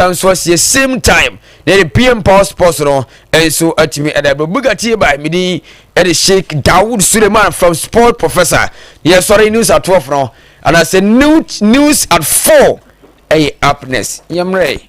so the same time the PM Power Sports no and so at me at the Bugatti by Midi at the Sheikh Dawood Suleiman from Sport Professor. Yes, sorry, news at 12 now. And I said news at 4. Hey, upness. Yamre.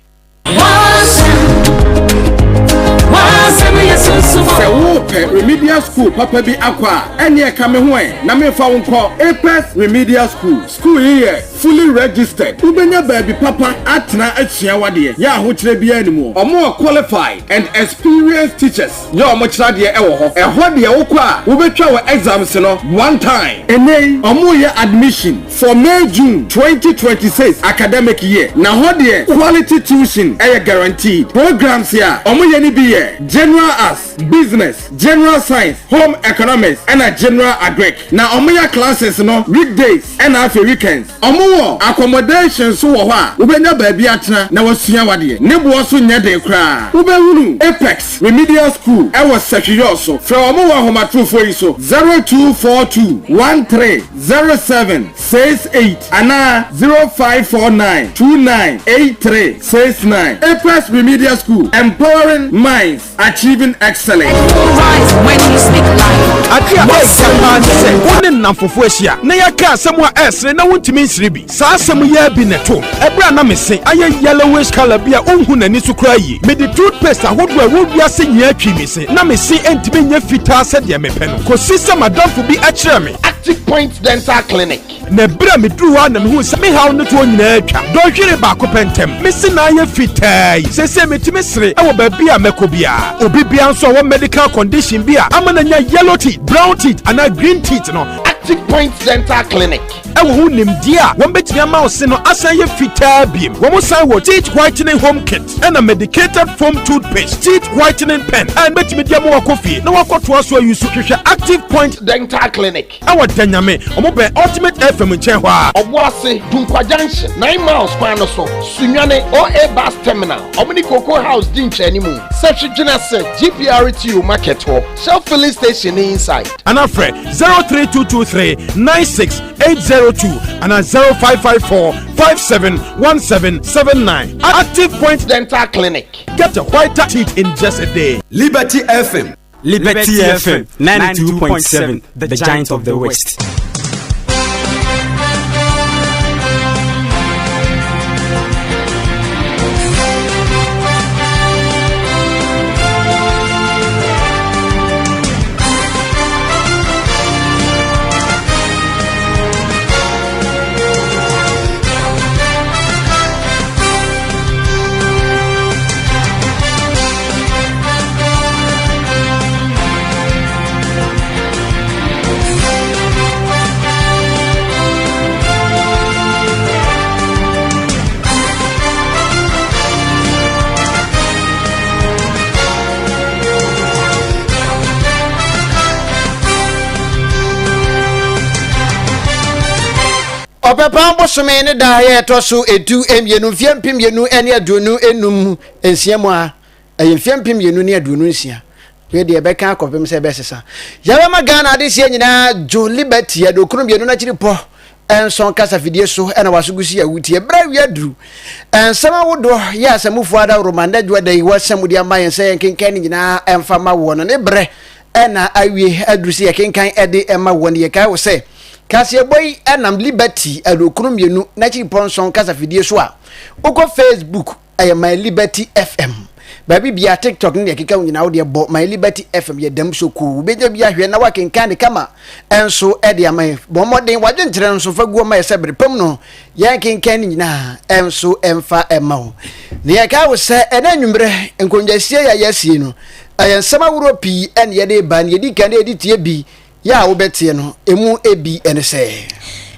Remedial school papa bi akwa enye kame ho na me fa wonko APS remedial school here fully registered ubenya baby papa atna achia wade ya ho kire bia animu omo qualified and experienced teachers ya omo kira de ewo ho eho de wokọ a wobetwa wo exams no one time enei omo ye admission for May June 2026 academic year na ho de quality tuition guaranteed programs here omo ye ni bi general arts, business, general science, home economics, and a general agric. Now, omoya classes no weekdays and after weekends. Omo accommodations so wa. Ubenya baby atna na wasuya wadi. Nebu wasu nyade kra. Ubewunu Apex Remedial School. Ewa sekiyoso. From omo wa homa true for iso 0242130768 ana 0549298369. Apex Remedial School. Empowering minds. Achieving excellence. When you speak life. Adia Akan say, "One namfofo ahia. Na yaka asem a esre na wontimi nsiribi. Saa asem ya bi neto. Ebra na me se, aye yellowish color bi a onhu nani so kra yi. Me the toothpaste ahodo a wodua se nya atwi me se. Na me se entimi nya fita se de me pe no. Ko system adamfo bi a kire me. Active Point Dental Clinic. Na bra me duru ha na me hu se me haw no to nyina atwa. Do hwere ba ko pentem. Me se na aye fita yi. Se metimi sere e wo ba bi a mekobia. Obi bia nso wo medical condition bia amana nya yellow teeth, brown teeth and green teeth no. Active Point Dental Clinic. Ewo hu nimdia won betimi ama o se no asan ye fitaa biem. Wo mo san wo teeth whitening home kit and a medicated foam toothpaste, teeth whitening pen and betimi dia mo wakofie na wakoto aso use hwehwe Active Point Dental Clinic. Awo danyame omo be Ultimate FM nchen ho a Obuase Dunkwa Junction 9 miles kwa no so Sunyane OA bus terminal Omni Cocoa House dinche animu Search Genese GPRTU market ho Shell filling station inside and afre 032239680 and 0554571779. Active Point Dental Clinic. Get a whiter teeth in just a day. Liberty FM 92.7, the giant of the West. Opepa bosome ne da ye to so edu emienu fiempim yenu ene adunu enum ensiemu a fiempim yenu ne adunu nsia we de beka akopem se besesa yawe magana ade sie nyina jo liberty ya do kunu yenu na chiri po enson kasa fidie so ena wasogusi ya wutie bra wi aduru ensama wodo ya asamufu ada romanda dwada yi wasam di amayen se kenkan nyina emfama wo no ne bre ena awie aduru se kenkan ede ema wo ne ye kai wo se Kasi boy enam liberty adokunu mienu na chi ponson kasa fidie so a uko Facebook ay my liberty FM baby bia TikTok ne keka nyina wo de bo my liberty FM ye dam so ko beja bia hwe na wakenkan de kama enso e de amay bo modern wadwentre enso faguo ma yesebre pam no ye kenkan nyina enso emfa emawo ne ye ka wo se ena nwumre enkonjasie ya yasie no ayensama wuro pi en ye de ban ye di kan de tie bi ya wo betie no emu ebi ene se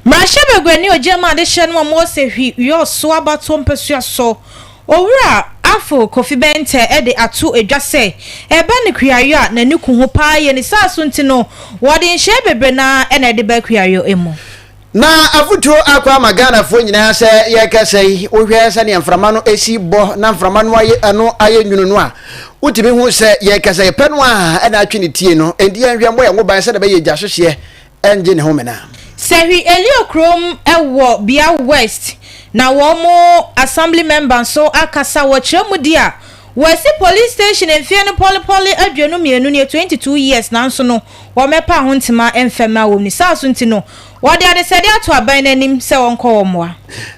Marasha begwani ojema de hye no mo se hwi yo so abato mpesua so owura afo kofi bente e de atu edwase eba ne kuayo a nani ku ho pa ye ne saso ntino wode nhye bebre na ene de ba kuayo emu na afuto akwa magana fo nyina se ye kasai ohwe se ne mframa no esi bo na mframa no aye ano aye nwunu no a utibi hu se ye kasai pe no a na atwe ne tie no endi anhwe mbo ye ngo ban se de ba ye gyasohye enje ne ho mena Sehi Eliokrom ewo Bia West na womo assembly member so akasa wo chemu dia wasi police station enfie ne poli adwenu mienu ne 22 years nanso no wo mepa ho ntema emfema wo ni saso ntino wo de adesede ato aban nanim se wonko wo moa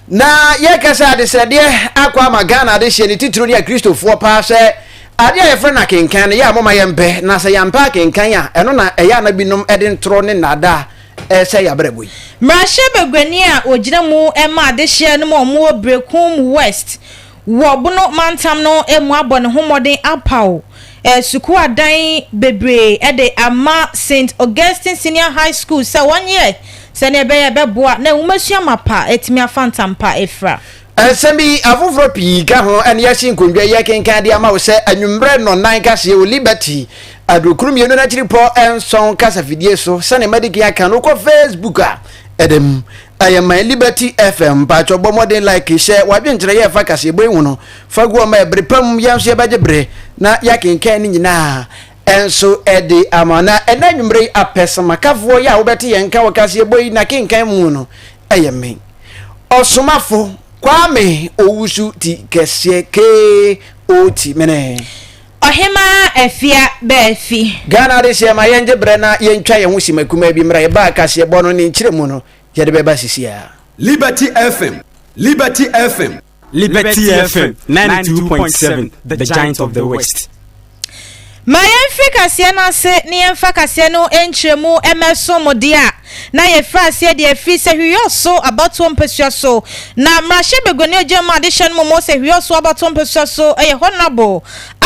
na ye kasa adesede akwa magana de hye ne titiro ne Kristofo pa se ade a yefre na kenkan ne ya moma yempe na se yampa kenkan ya eno na eya na binom ede ntro ne nada se ya breboyi mrashe begwani a ogina mu ema de hye ne mo Brekum West wo bono mantam no emu abone homodin apaw suku adan bebre de ama St Augustine Senior High School se 1 year se ne be beboa na umasua mapa etimi afantampa efra Semi avuvro pi ka ho ene ya sin kondwa ye kenkan de ama wo se anwumbre no nan ka se o Liberty adokrum yenu na chiri po enson kasa fidie so se ne mediki aka no ko Facebook a edem ayama Liberty FM pa chobo modern like share wa dwenkyere ye fa kasa ebo hu no fa go ma ebrepam yamso ye bagebre na ya kenkan ni nyina enso ede amana ena nwumbre apesama kafo ya wo beti ye nka wo kasa ebo na kenkan mu no ayame osomafo Kwame owusu ti kese ke oti mene ohima efia befi Ghana de se ma yenje brena yentwa ye husi makuma bi mra ye ba kase bo no ni nkyeremu no ye de beba sisia Liberty FM 92.7 the giant of the west. Africa siena se ni enfaka se no enchemu emeso modia na ye frase de free se hwioso about one pesua so na mrashe begoni ojema addition mo se hwioso about one pesua so eye honorable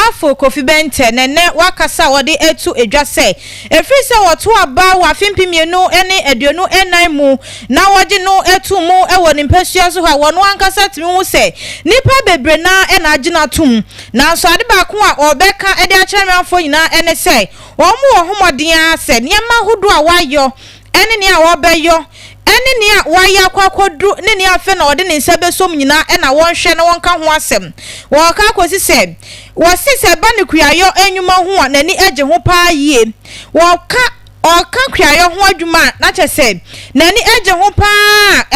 afo Kofi Bente nene wakasa wode etu edwa se free se woto aba wa fimpimienu ene aduonu enan mu na woje no etu mu ewo ni pesua so ha wono ankasa timi hu se nipa bebre na ena agina tum na so ade ba ko a obeka ede akyeremfo nyina ene se wo mu wo homodin ase niema hudu a wayo ene ne a wo beyo ene ne a waya kwakodu ne ne afe na ode ne nsa besom nyina ena wonhwe na wonka ho asem wo ka kosi se wasi se ba ne kuayo enwuma ho a nani age ho pa yie wo ka oka kuayo ho adwuma na chese nani age ho pa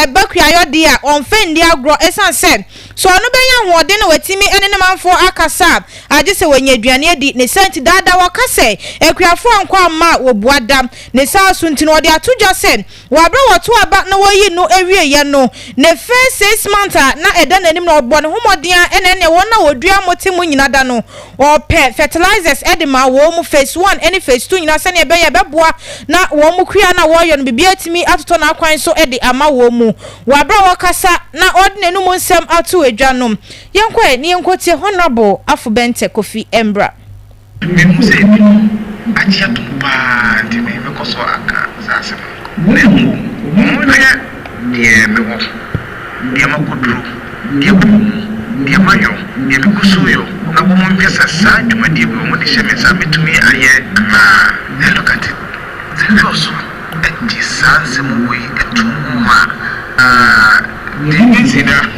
eba kuayo de a onfe ndi agro esan se so no benya ho ode na watimi ene ne manfo akasa age se wanya aduane adi ne senti dada wakase ekuafo anko amma wo buada ne saso ntino ode atodwa se wabra woto aba na woyi no ewie ye no ne first 6 months na eda nanim na obone homodia ene ne wona wodua motimu nyina da no ope fertilizers edema wo mu phase 1 ene phase 2 nyina se ne be ye beboa na wo mu kua na wo yo no bibia timi atoto na akwan so ede ama wo mu wabra wakasa na odne no mu nsem atu edwanom yenkwe ni yenkotie honorable Afu Bente Kofi Embra Muse achia tumpa ndime mekoso aka sasa nemu mwana die mewo die makodro die bu die mayo die kusuyo na bo mpesa sa dwuma die bu mo de shemesa metumi aye look at it seriously di sanse mo we etuma the incident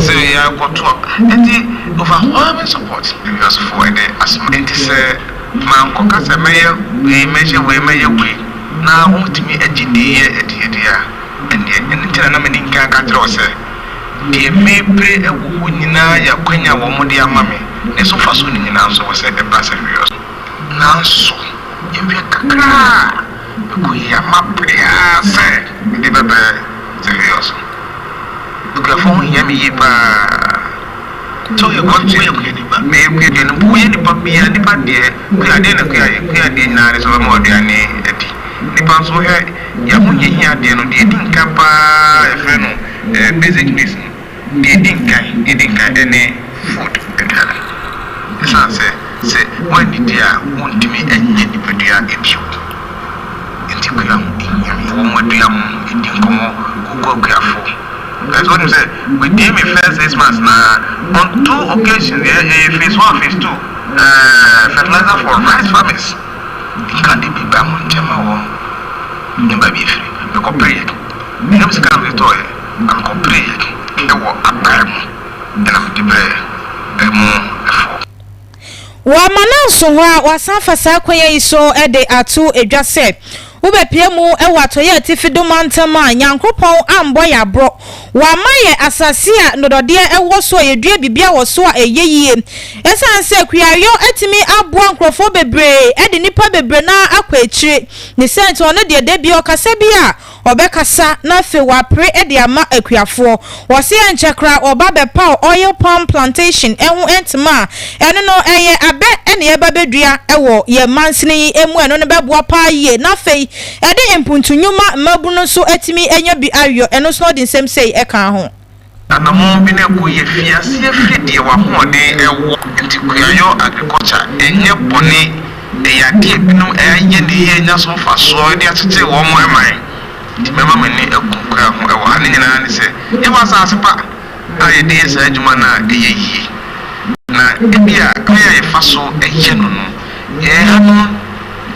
so ya got to and overwhelming support because for the asthma say man ko kasa measure we na ultimi agide dia and tell na me nka ka tro se the mebre ewo nyina ya kwanya wo mo dia mame ne so fa so nyina so we say the pass serious na so yembe kakra ko ya mapria se de bebe serious because for yemi ba so you got to me de no buye ni papia ni pa de ku ade na ku ade na re so mo aduane edi ni pa so he ya munye hia de no de din ka pa e fe no basic needs de din ka ene food edala isa se when the dia won to me enye ni pedua ebio enti ku ya wo mo aduam edi nkomo ku afo. That's what you said. We did me first 6 months now. On 2 occasions, phase 1, phase 2, fertilizer for rice farmers. You can't be back on Jama. Never be free. You can pray. You never see kind of toy. You can pray. You will apply. And I'm the wa mananso ho a wasan fasa kwanya iso ede atu edwase Ubepie mu ewa toye atifido mantama nyankopon ambo ya bro. Wa maye asase a nodode ewo so yedua bibia wo so a eyeyie. Esanse kuyayo etimi aboa nkrofo bebre edi nipa bebre na akwa echire. Ni sent ono de debi okasa bia obekasa na fe wa pre edi ama akuafo. Wo se enchekra oba bepa oil palm plantation ehu entima eno no eye abe ene eba bedua ewo ye mansini emu eno ne beboa pa ye na fe ede empuntunyuma mabuno so etimi enya bi ayo eno so de nsem sei eka ho ana mo bi ne ko ye fiase fidie wa ho de ewo ntikuyayo agriculture enye bone e ya die binu enye ne ye nya so fa so de atete wo mo eman di mema mani ekunkura ho ewo ane nyina ne se ye ba sa asepa aye de sa adwuma na eyeyi na ebia kaya ye fa so enye no no ye hanu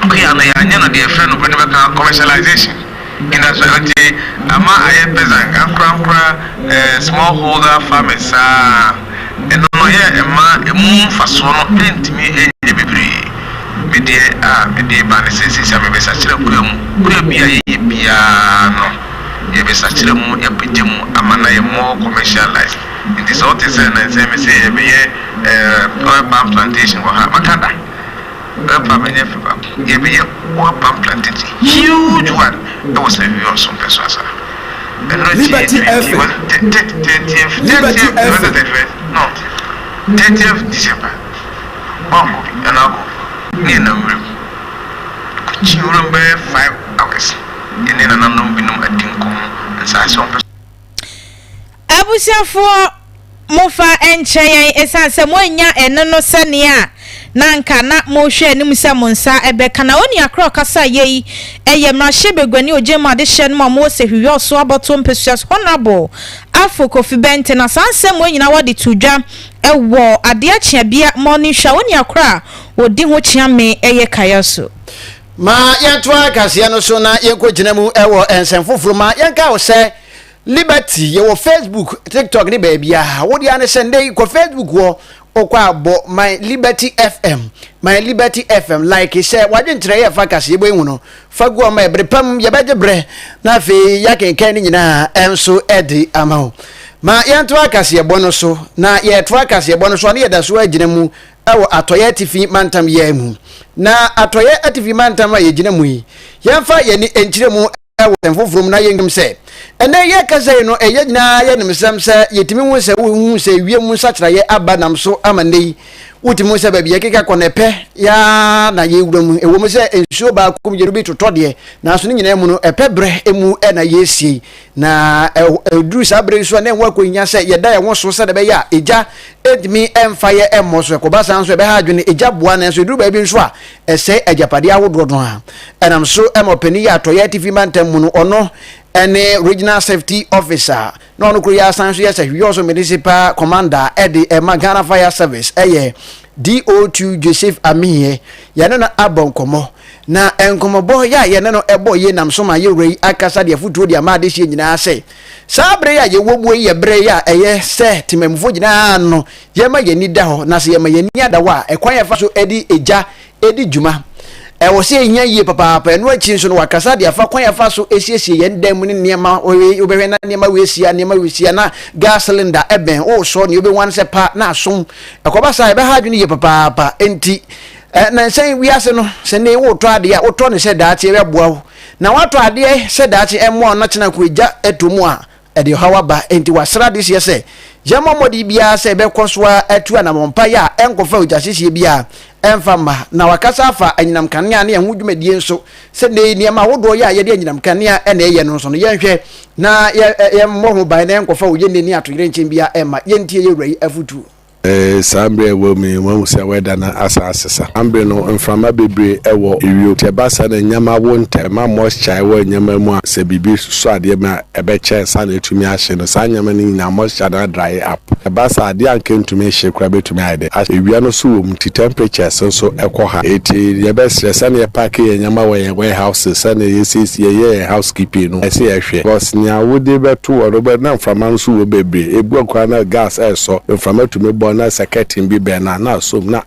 kuya na ya nya no de friend no bene beka commercialization in that way ama aye peasant ankra small holder farmers eno no ye ema emu fa so no entimi enye bebre mede ba ne sisi me besa kire kuya bia ye bia no ye besa kire mu ye pejemu ama na ye more commercialized it is all this and say me say ye oil palm plantation wa makanda palm ye be oil palm plantation huge one that was a view of some persons Liberty FM. Liberty FM. No 30th December bongo and ni number kuchiura be 5 hours ene na nanom binum adinko nsa so abusiafo mofa enchen esanse monya ene no sania nanka na mo hwe anim se mo nsa ebeka na oni akro kasa yei eye mrahye begwani ojema de hye no mo se hwiyo so aboto mpesuas honorable afo Kofi Bente na sanse mo nyina wode tudwa ewo ade achia bia mo ni hwa oni akro odi ho chia me eye kayaso ma yantwa kasia no so na yenkogina mu ewo ensenfoforo ma yanka wo se Liberty ye Facebook TikTok ni baby ah wodi ane sende ko Facebook wo okwa abo my Liberty FM like say wadwentre ye fakase ye boyun no fagu ma ebrepam ye bejebre na fe yakenkan ni nyina enso edi amaho ma yanto akase ye bono so na ye to akase ye bono so na ye da so agina mu ewo atoye tifi mantam ye mu na atoye atifi mantam ye gina mu yi yemfa ye ni enchire mu ewo tenfofrom na yengem se ene ye kase no eye nyina ye nimsem se yetimi hu se hu se wiem sachra ye abanam so amane utimi se babia keka konepe ya na ye wuramu ewo mu se ensuo ba kom yeru bi totode na so nyina mu no epebre emu na ye sie na edru sabre so na enwa konya se ye da ye wo so se de be ya eja edmi emfa ye emmo so ko basa nso be ha adwene eja boa na so edru ba bi nso a ese ajapade awodo do ha enam so emopeni ya toye TV mantem mu no ono ene regional safety officer no no kuya sanso yes hwiyo municipal commander edi Ghana fire service eye DO2 Joseph Amiye yana na abonkomo na enkomobo ya yana no ebo ye nam so ma ye rei akasa de futuo de amade hye nyina se sabre ya ye wobu ye bre ya eye se timemfo nyina no ye ma ye ni da ho na se ye ma ye ni adawa ekwan ya fa so edi eja edi juma ewo se nya ye papa enu achi so no wakasa de afa kwan ya fa so esiesie ye ndam ni niema obehwe na niema wesia na gas cylinder eben o so ne obe wan se pa na asom ekobasa ebe ha dwene ye papa enti na nsen wiase no se ne wo to ade ya wo to ne se daate we boa na wato ade se daate emo na chena ko eja etomu a ede hawa ba enti wasra de se se jama modi bia se be koswa atu na mompa ya enkofa ojasisi bia enfama na wakasa afa anyinam kanea na ehun dwumadie nso se ne niema wodo ya ye de anyinam kanea na eye no so no yenhwe na ye mmoho ban na enkofa oye ne ni atoyere nchen bia ema yentie ye wrai afutu sambre wo mi mo se weda na asasa ambre no mframa bebre ewo ewio te basa na nyama wonte ma moisture wo nyama mu a se bibi so ade ma ebeche sa na etumi ahye no sa nyama ni na moisture na dry up te basa ade anke ntumi hye kura betumi ade ewia no so wo mti temperature so ekoha eti ye be stress na ye pack ye nyama wo ye warehouse sa na ye sisi ye housekeeping no ese ye hwe boss nya wo de beto wo ro be na mframa so wo bebre ebu akwa na gas eso mframa tumi bo na secretary bi be na so na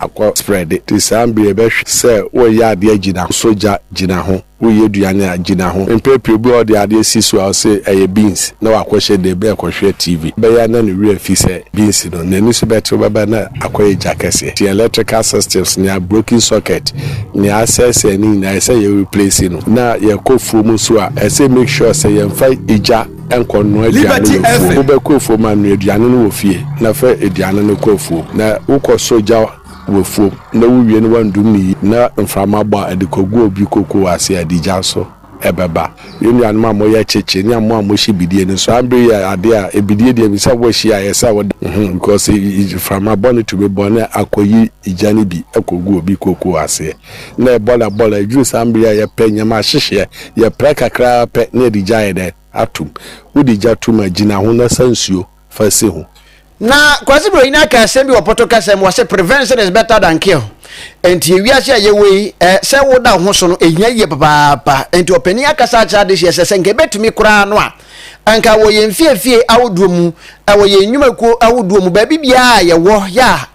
akọ spread it sambi be say wo ya ade agina soja gina ho wo ye duane agina ho empepe bi o de ade sisu a say beans na wakọhye de be akọhwe TV be ya na ne wi afi say beans no na ni so beto baba na akọye jakese the electrical systems ni a broken socket ni access any na say you replace no na ye kofu mu so a say make sure say ye mfa ija enkono aduane wo be kofu ma no aduane no wo fie na fa aduane no kofu na wo soja wofu na wuwie no wandum ni na mframa ba adikogu obi koko ase adija so ebeba yenu anma moya cheche ni ammo amoshi bidie ni so ambe ya ade a ebidie de bisa wo hia yesa wo because mframa born to be born akoyi ijani bi akogu obi koko ase na bola juice ambe ya penya ma hihye ya prakakra pe na adija ede atum udija tuma gina ho na sansuo fase ho na kwasi bro ina ka sembi opoto ka sem wase prevention is better than cure enti ewiase ayewe se woda ho so no ehia ye papa enti opani akasa acha de hye se nke betumi kura no a anka wo ye mfiefie awoduomu wo ye nnwumaku awoduomu ba bibia ye wo ya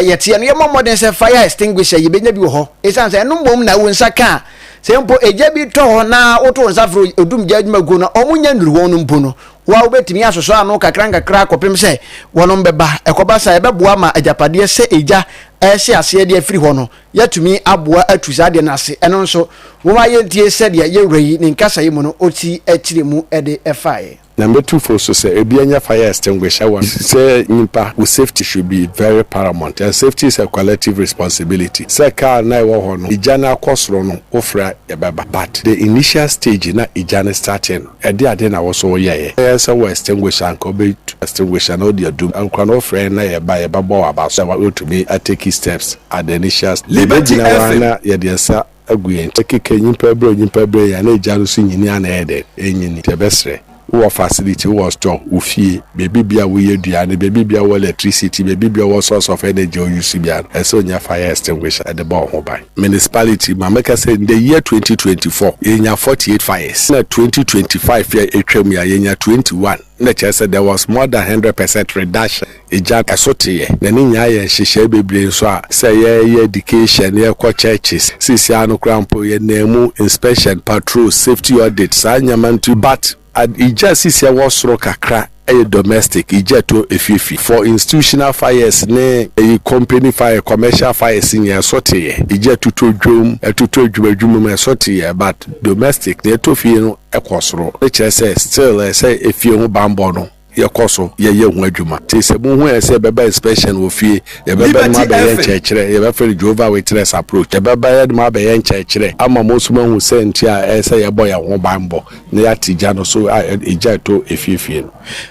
yete no ye momodern se fire extinguisher ye benya bi wo ho esanse eno mbom na wo nsaka sempo eja bi to na woto nsafro odum ja nnwumaku na omunya nduru won no mpo no wa obetimi asoso anu kakra kopem se wonom beba ekoba sa ebeboa ma ajapade se eja ese ase de afiri ho no yatumi aboa atuza de nase eno nso wo ma yentie se de ye wrai ni nkasa yi mu no oti akiremu ede efae. Number 2 for so say ebianya fire extinguisher one say nimpa safety should be very paramount and safety is a collective responsibility. Say car na wo ho no ijana akosoro no ofra ebeba but the initial stage na ijana starting ade na wo so ye say we extinguisher anko be extinguisher no de adum anko no ofra na ye ba bo aba so we to be take steps at the initial liberty na ye de sa aguyen take nyimpa bre ya na ijana so nyini ana ede enyini tebesre wo facility wo store wo fie baby bia wo yeduane baby bia wo electricity baby bia wo source of energy o use bia eso nya fire extinguisher at the ball ho by municipality mamaka say in the year 2024 enya 48 fires na 2025 year etwam ya enya 21 na chese there was more than 100% reduction eja esote na ni nya ye hihye bebre so a say ye education ye ko churches sisi anu krampo ye nemu inspection patrol safety audit sa nyamantu but ija sisi was kakra a domestic ija to efifi for institutional fires ne a company fire commercial fires in your sortie ija to drum sortie but domestic ne to fi no ekosoro which say still say if you bambo no yakoso ye hu adwuma ti se mu hu ese beba inspection wo fie ye beba ma be yen chekere ye be fere Jehovah Witness approach ye beba ye ma be yen chekere ama mo so ma hu senti a ese ye boy ho bambo na ya tija no so eja to efifie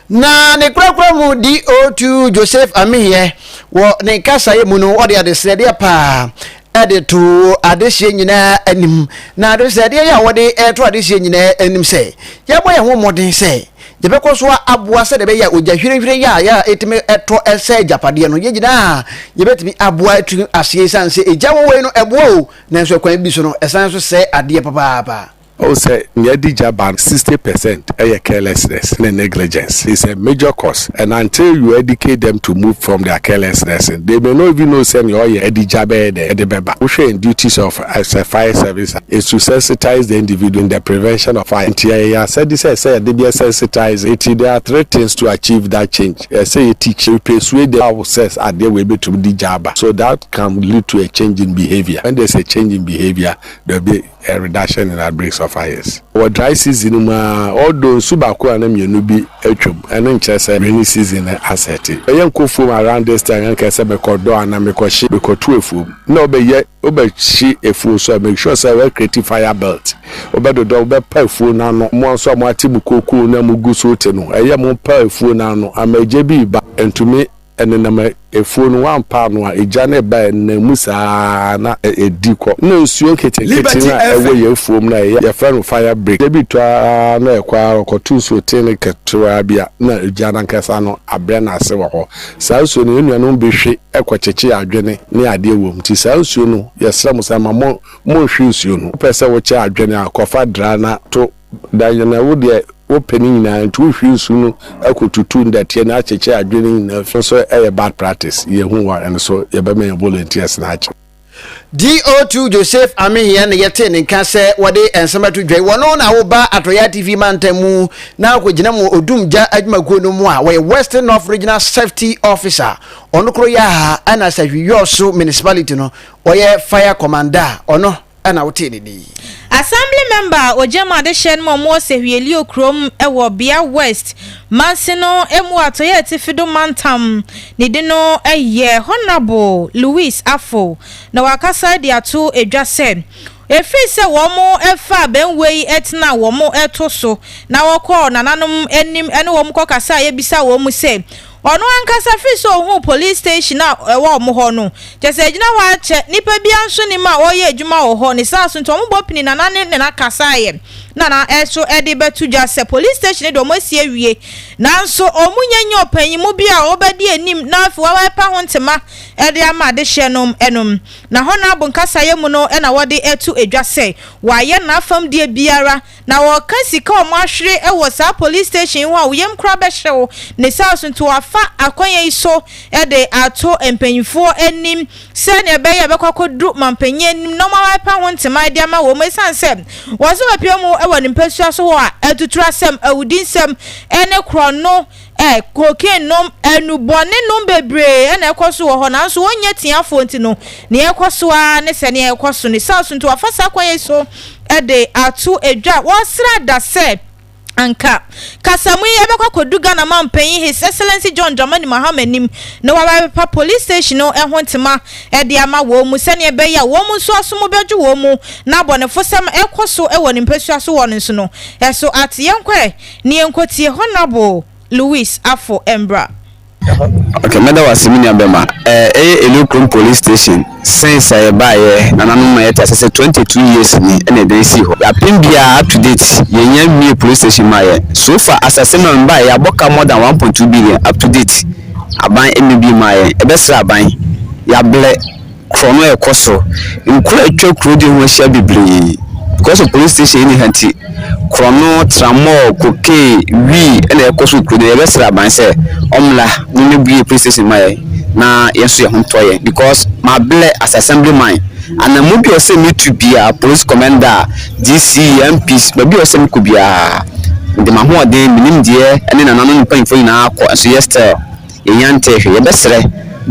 na ne krakra mu DO2 Joseph Amiye wo ne kasa ye mu no wo de adesede pa ade to adehye nyina anim na adesede ya wo de to adehye nyina anim se ye boy ho modern se je be koso aboa se de be ya oja hwirehwire ya etime eto ese japade no ye gina ye betimi aboa atu ase sanse eja wo we no eboa o na nso kwan bi so no esan so se ade papa. Oh, say near Japan 60% a carelessness and negligence is a major cause, and until you educate them to move from their carelessness, they may not even know send your Edijabe the Beba. Usually duties of as a fire service is to sensitize the individual in the prevention of fire. I said this, I said they be sensitized. There are 3 things to achieve that change. I say a teacher persuade the ourselves at their way to the Jaba, so that can lead to a change in behavior. When there's a change in behavior, there'll be a reduction in outbreaks of fires. Or dry season, although Subako and Yanubi Echum, and then chess rainy season asset. A young cool around this time and Casabe Cordo and Amekoshi because 2 food. No, but yet, over she a fool, so make sure I will create fire belt. Over the dog, but powerful now, more so much Tibuku, Namugusu, a young powerful now, I'm a JB, and to me, and then a phone 1 pound a jane by Musa na a diko. No, so kitchen away your phone na your friend fire break. They be to no qua or 2 so ten Katurabia, no Janan Casano, a brana sewa. South Union be she a quachechi a journey near a dear womb. Tis also no, yes, some more shoes you know. Person which are general coffee drana to Diana would opening na to hwi su no akotutu ndate na acheche adwene na so bad practice ye hu wa and so ye be me volunteers na ache DO2 Joseph Amihian yete ne nka se wode ensema to dwai wono na wo ba Atoya TV mantamu na kwogina mu odumja adwumakuo no mu a we Western North Regional Safety Officer ono kro ya ha ana sahwiyoso municipality no oye fire commander ono ana wote ne Assembly member Ojema de Shen Momo Sehwieli Okrom ewo Bia West Mansino emu Atoya Tifido Mantam Nidino eye Honorable Louis Afo na wakasa dia to edwase efi se womo efa benwei etna womo etoso na wokọ nananom enim ene womo kokasa ye bisa womo se ono ankasa fi so hu police station na ewo mo ho no jese gina wa che nipa bia nso ni ma oye adwuma wo ho ni saso nto mo bopini nanane ne na kasa ye na eso edi betu jase police station do mo sie wie nanso omunyenye opanyimu bia obedi enim na afi wa pa ho ntema edi ama de hyenom enom na ho na abu nkasa ye mu no na wode etu edwase wa ye na afam die biara na wo kasika o mo ahwere ewo sa police station ho a wo yem kra be hyew ne saso nto afa akwanye iso ede ato empanyifo enim se ne be ye be kwakodu mampanyi enim no ma wa pa ho ntema edi ama wo mo sanse wo so bapia mu ewo ni mpasua so ho a etutura sem awudinsem ene krono cocaine nom enubone nom bebre ene ekoso wo ho nanso wonye tiafo ntino ne ekoso a ne se ne ekoso ne saso nto afasa kwaye so ede atu edwa wosra da se anka kasamu ye be kwakodu Ghana mampanyi His Excellency John Dramani Mahama nim no wa pa police station no ehwo ntema ede ama wo mu se ne be ya wo mu so asomo beju wo mu na bonefo sem ekoso ewo ne mpasua so wo nso no eso atiyenkwe ne enkotie Honorable Louis Afo Embra. Okay, meda wasimini abema Elukrum police station since I buy nananum yet as 22 years ni ene dey see ho ya pimbia up to date yenya mi police station maye so far as assessment buy ya boka more than 1.2 billion up to date aban MB maye ebesra aban ya ble krono ekoso nkura atwa kuro de ho hia bebre because of police station ni hanti krono tramo koke wi ene ekoso kuro de ebesra aban se omla ni bi police station maye na yeso ye hontoye because my ble as assemblyman and amubi o se me to be a police commander DC MPs baby o se me kubia de ma ho de minim de ene na nanu mpan fo ina akọ so yesterday yante hwe ye besre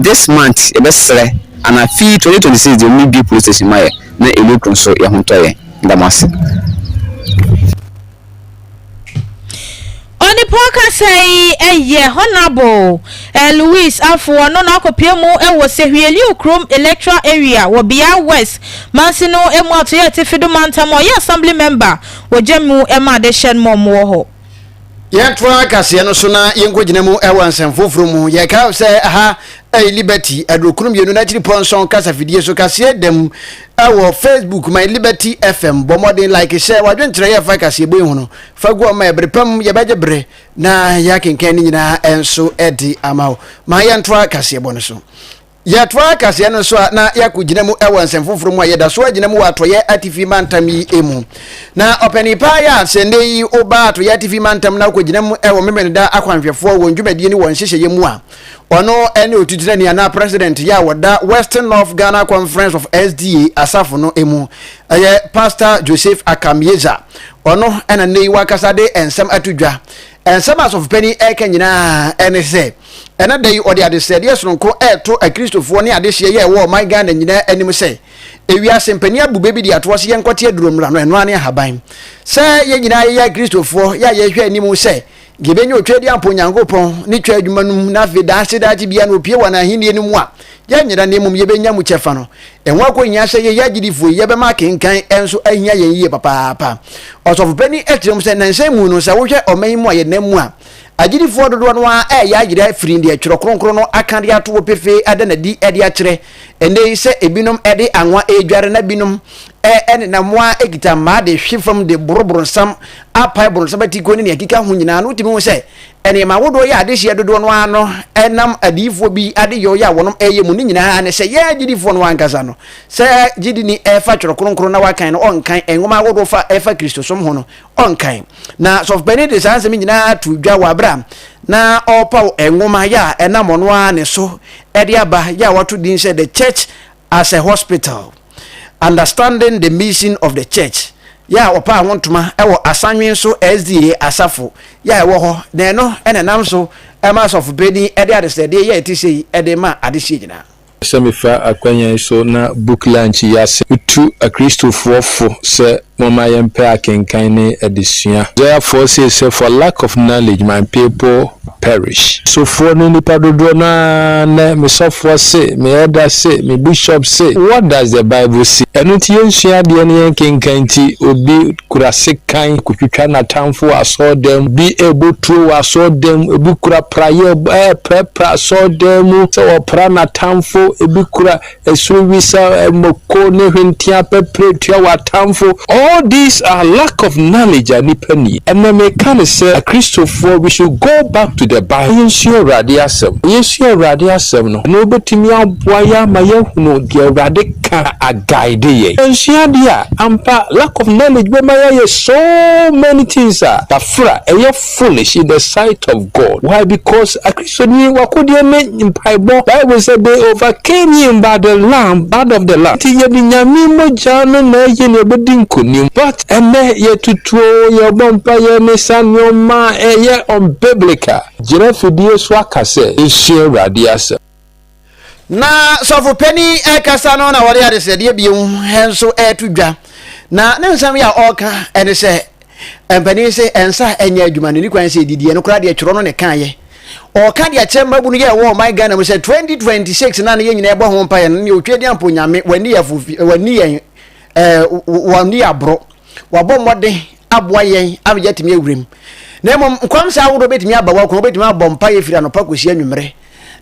this month ye besre and a fee 2026 de me be police station maye na elukun so ye hontoye ndamase Oni poka say Honorable Louis Afo no na kopiemu ewo Sehwieli Okrom electoral area wo Bia West Mansino emu Atoya Tifido Mantamo ye assembly member wo jemu ema de Shen Momo ho yetwa kase no so na yenkogina mu ewo nsemfoforo mu ye ka se ha Liberty adrokunum yenu na chiri ponson kasa fidie so kase dem ewo Facebook my Liberty FM bomodin like share wadwentre ye fa kase ebo hu no fagu ma ebrepam ye bejebre na ya kenken ni nyina enso edi amawo ma yentwa kase ebo no so yetwa kase no so na yakugina mu ewo nsemfoforo mu ayeda so agina mu watoye atifi mantami emu na openipa ya sende yi oba atoye atifi mantam na kugina mu ewo memenida akwanhwefo wonjumadi ni wonhyehye ye mu a ono ene otutire ni ana president ya wada Western North Ghana Conference of SDA asafo no emu aye Pastor Joseph Akamyeza ono ena nei wakasade ensem atudwa ensem asof pani eka nyina ene se ena dai odi ade se de sonko eto akristofo ne ade hye ye wo my Ghana nyina anim se ewia sempani abube bi de atwose ye nkote aduromra no eno ane haban se ye nyina ye akristofo ya ye hwe anim se gibenyo twedi ampo nyankopon ni twa adwumanum na vida sedati bia no pie wana hini enimu a ya nyira nemum ye benya mu chefa no enwa ko nya se ye yagidifo ye be ma kenkan enso ahia ye yie papa osofu pani etrem se nanse mu no se wo hwe omanmu aye namu a agidifo dodo no a ya yira firi ndi atworo kronkro no akande ato pefe ada na di edi akire ende se ebinom ede anwa edware na binom ene na moa egita ma de hwe from the borobron apai bron sam batiko ne yakika ho nyina no timi ho se ene ma wodo ya ade hye dodo no ano enam adifo bi ade yo ya wonom eye mu ne nyina ne se ya gidifo no ankasa no se gidi ni efa tworo kronkron na wakan no onkan enwoma wodo fa efa Kristo som ho no onkan na so benedict sanse mi nyina tu dwa wa Abraham na opa enwoma ya enam no ane so ede aba ya watu din say the church as a hospital, understanding the mission of the church. Ya opa wontuma ewo asanwen so SDA asafo ya ewo ho na no ene nam so ema of bedi ede adesede ya etisi ede ma adesi nyina semifa akwanya so na book launch ya se tu a Christopher fo se mama yempe akenkan ne edesua therefore say for lack of knowledge my people perish. So for no nipa dodo na me sofo say me elder say me bishop say what does the Bible say? Enu ti yensua de ne yenkenkan ti obi kurase kan kutwitwa na tamfo aso dem bi ebotu aso dem ebi kura praye prepra aso dem so opra na tamfo ebi kura esuwisa moko ne hwentia pepretua wa tamfo. All these are lack of knowledge and nipani. And me can say a Christopher we should go back to the Bible. Yensua radiasem. Yensua radiasem no. No betimi aboya mayehuno de radika a guide ye. Yensua dia ampa lack of knowledge be maye so many things are tafra eye foolish in the sight of God. Why? Because a Christian wakodi me impaibo Bible say they overcame him by the lamb, blood of the lamb. Ti ye nyame moja no na ye ne bedin konim. But ene ye tutuo ye bompa ye mesanyo ma eye unbiblical. Fidie so akase ensure radiasa na sofu penny ekasa no na wori adese de biu henso etudwa na ne nsam ya oka ene se empani se ensa enya adwuma ni kwan se didie no kra de tworo no ne kan ye oka de chemba bunu ye wo my Ghana se 2026 na ye nyina ebo ho mpa ye ne otwedi ampo nyame wani ya fufi wani ye wani abro wabo mode aboa ye abjetimi awurim na mom kwamsa awodo betimi abawa ko betimi abompa ye fira no pakosi anwumre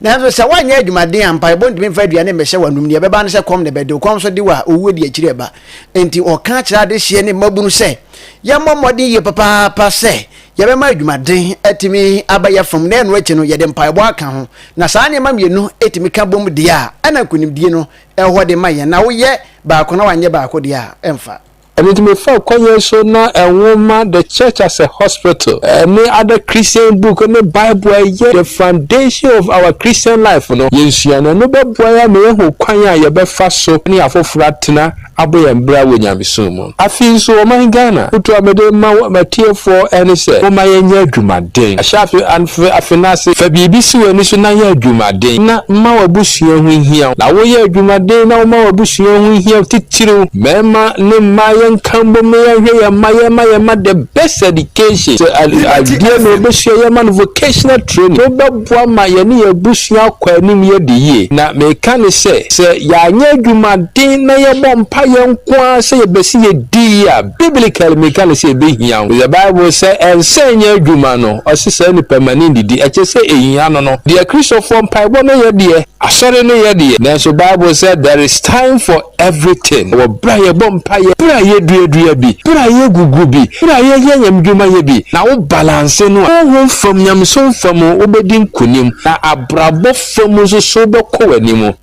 na nso se wanya adwumaden ampa ye bontimi fa aduane mehye wanum ne beba ne se kom ne bede kom so de wa owodi akire ba enti oka kira de hye ne mabunu se ye momodi ye papa se ye be ma adwumaden atimi abaya fam na enu achi no ye de mpa ebo aka ho na saa ne mamienu etimi ka bom de a ana kunimdie no ehwo de ma ye na wo ye ba ko na wanye ba ko de a emfa. And it may fall so now a woman, the church as a hospital, any other Christian book, and the Bible, the foundation of our Christian life. No, yes, you know, no boy, me who kwanya ye be fast so ni afo fratina abo ye mbra we nyame sumo. Afi so man Ghana, uto amede ma matie for any say, o ma ye nya adwumaden. Ashafi anfe afinase fa bibi si we ni so na ye adwumaden. Na ma wabusuo ho hia. Na wo ye adwumaden na wo ma wabusuo ho hia titiriw. Mema ne ma Kambo me ya maya the best education. So idea no be share man vocational training. No be boa ma ye ni ebusua kwa nim ye de ye. Na me kan say ya nya adwumaden na ye bompa ye nko say ye besi ye di ya. Biblically me kan say be hia. The Bible say and say nya adwuma no o say ni permanent di e che say ehia no no. The Christopher mpaibo na ye de asore no ye de. Na so Bible say there is time for everything. Wo bra ye bompa ye bra ye dua bi bra ye gugu bi bra ye nyamdwuma ye bi na wo balance no wo from nyamso from obedi nkonim na abrabo from so be ko wanimu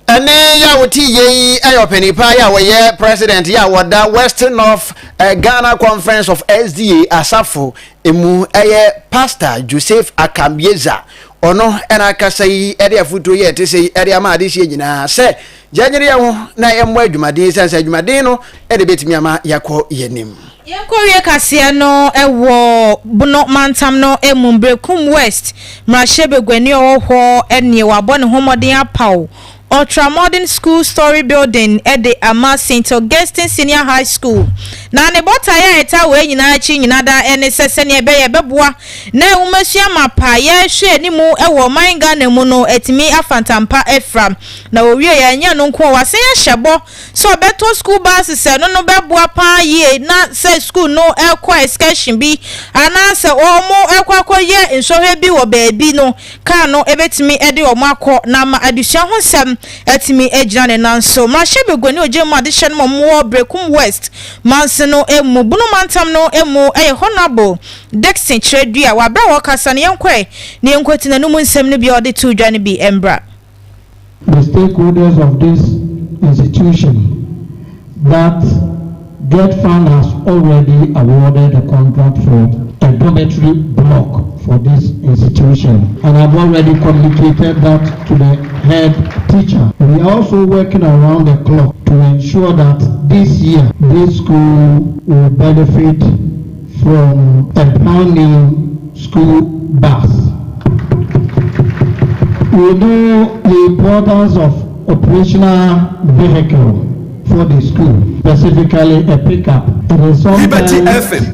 ene ya woti ye ayopenipa ya woye president ya woda Western of Ghana Conference of SDA asafo emu pastor Joseph Akambieza ono ena kasai ede afuto ye te sei ede ama ade sie nyina se janyere ho na emo adwumaden sansa adwumaden no ede betimi ama yakọ yenim Yenkowie kase no ewo buno mantam no emumbrekum West mrashebegwani owo ene wabọ ne homoden apaw Ultramodern School Story Building at the Ama St. Augustine Senior High School. Na ne bota ya eta we nyina chi nyina da NSS ne be ye beboa na umasua mapa ya hwe ni mu ewo manga na mu no etimi afantampa efram na owie ya nya no nko wase ya hyebo so beto school bus se no beboa pa ye na se school no ekwa excursion bi ana se omo ekwa ye nsohwe bi wo baabi no ka no ebetimi ede omo akọ na ma adusua ho sem BECHEM etimi ejina ne nanso mahye begoni ojema de hye no mo Brekum West manse no emu bunu mantam no emu honorable Dexter Chredua wa bra wo kasa ne yenkwe ne yenkwati na numu nsem ne bia ode to dwa ne bi embra. The stakeholders of this institution that Get Fund has already awarded a contract for a dormitory block for this institution, and I've already communicated that to the head teacher. We are also working around the clock to ensure that this year this school will benefit from a brand new school bus. We know the importance of operational vehicle for the school, specifically a pickup. It is sometimes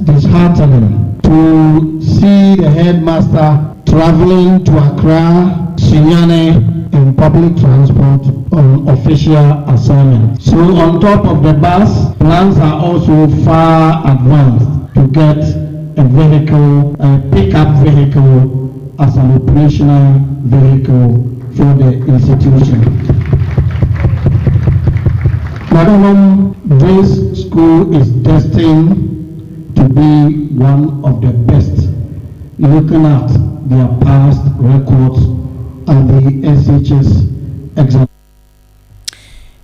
disheartening to see the headmaster traveling to Accra, Sunyane in public transport on official assignment. So on top of the bus, plans are also far advanced to get a vehicle, a pickup vehicle as an operational vehicle for the institution. Madam, this school is destined to be one of the best, looking at their past records and the SHS exam.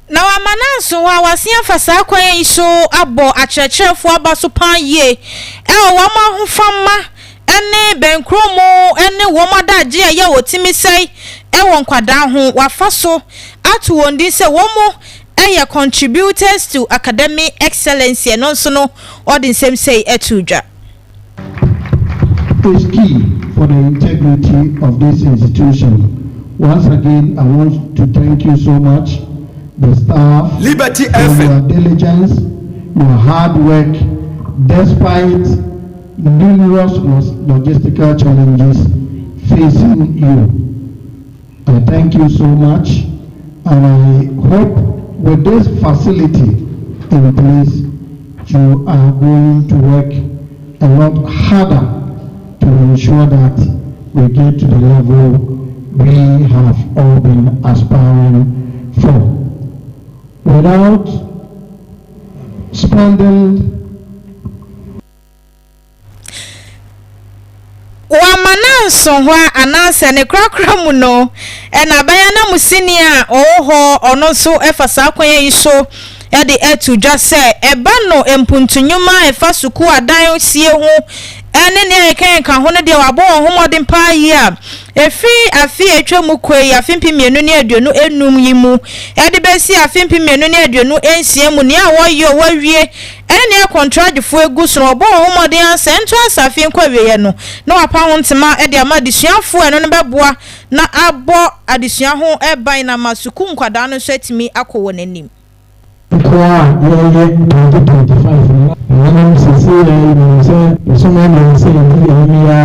Now amananso wa wasia fasa kwan iso abo akyerɛkyerɛfo aba so pan ye wama ho fama ene benkromo ene woma daje ye wotimi sei won kwada ho wafa so atu wondi se womo contributors to academic excellence and also no or the same say etudra. It's key for the integrity of this institution. Once again, I want to thank you so much, the staff, Liberty for your diligence, your hard work, despite numerous logistical challenges facing you. I thank you so much, and I hope with this facility in place, you are going to work a lot harder to ensure that we get to the level we have all been aspiring for. Without spending wamananso hwa ananse ne krakra mu no na bayana musini a oho ono so efasa kwan yi so e de etudwa se eba no empuntunyuma efa suku adan sie ho ene ne kan ho ne de wabo ho modin pa yi a efi afi etwa mu kwei afimpi mienu ne aduonu enum yi mu e de besi afimpi mienu ne aduonu ensie mu ne a woyo wawie ene contract fo egu so obo ho modin asento asafin kwawie ye no na wapa ho ntema e de ama disuafo eno ne beboa na abo adisua ho e ban na masuku nkwada no so atimi akọ wonanim. Kwa yeye 2025 na sisi ya soma na sisi ya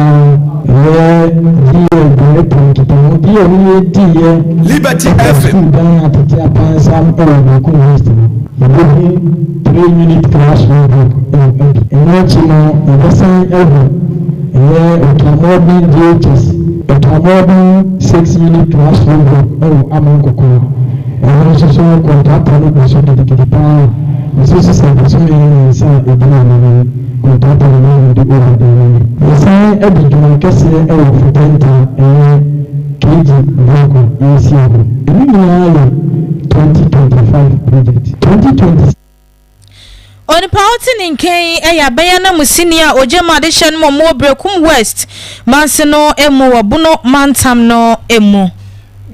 Liberty FM dan atitia pansam Brekum West 3-minute classroom enachino ebesan automobile DHS automobile 6-minute classroom amankoko so contract no so de pa so so so edina contract no de over de say eduma kese e futenta KG Blanco ECO eliminate 2025 project 2020 on pautin in Kane eya bayana musinia ojema de hye no mo Brekum West manse no emu wabuno mantam no emu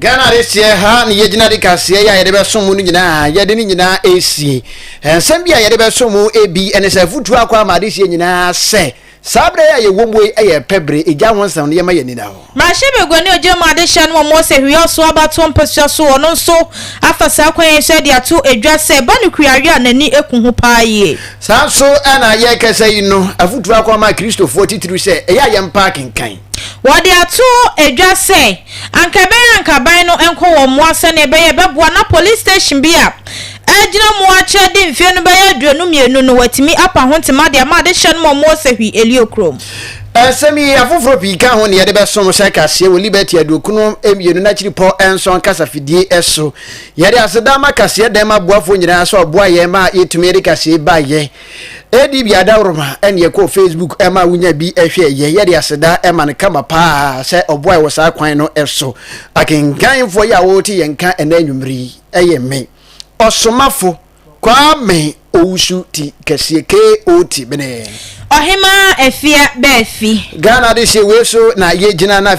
Ghana this year ha ni yegyina de kase ya yede be so mu no nyina yede ni nyina esi ensem bia yede be so mu ebi ene se futu akwa ma de sie nyina se sabre ya ye womu eye pebre eja wonsam ne yema ye nina ho ma hye begoni ojema de hye no mo se hwe so abato mpesua so ono so afasa kwan ye hye de ato edwa se ba ne kuare anani eku ho paaye sanso ana ye kese yi no afutu akwa ma Christopher 43 se eya ye mpa kenkan wadi atu edwa se ankaban no enko wo moase ne be ye beboa na police station bia ejina mo ache di mfie no be ye aduonu mienu no watimi apa ho ntema de ama de hye no mo se hwi eliokrom Semi afoforo pika ho ne yede besom se kase wo liberty adokuno emienu na chiri po enson kasa fidie eso yede asedama kase dem aboafo nyina so oboa ye ma yetumeri kase ba ye edi bia dawroma ene ye ko Facebook ema wunya bi ehwe ye yede aseda ema ne kama pa se oboa wo sa kwan no eso akenkan fo ya wo ti yenka enanwumri eye me osomafo kwa me owusu ti kase KOT bene Ohima efia befi Ghana de se weso na ye jina na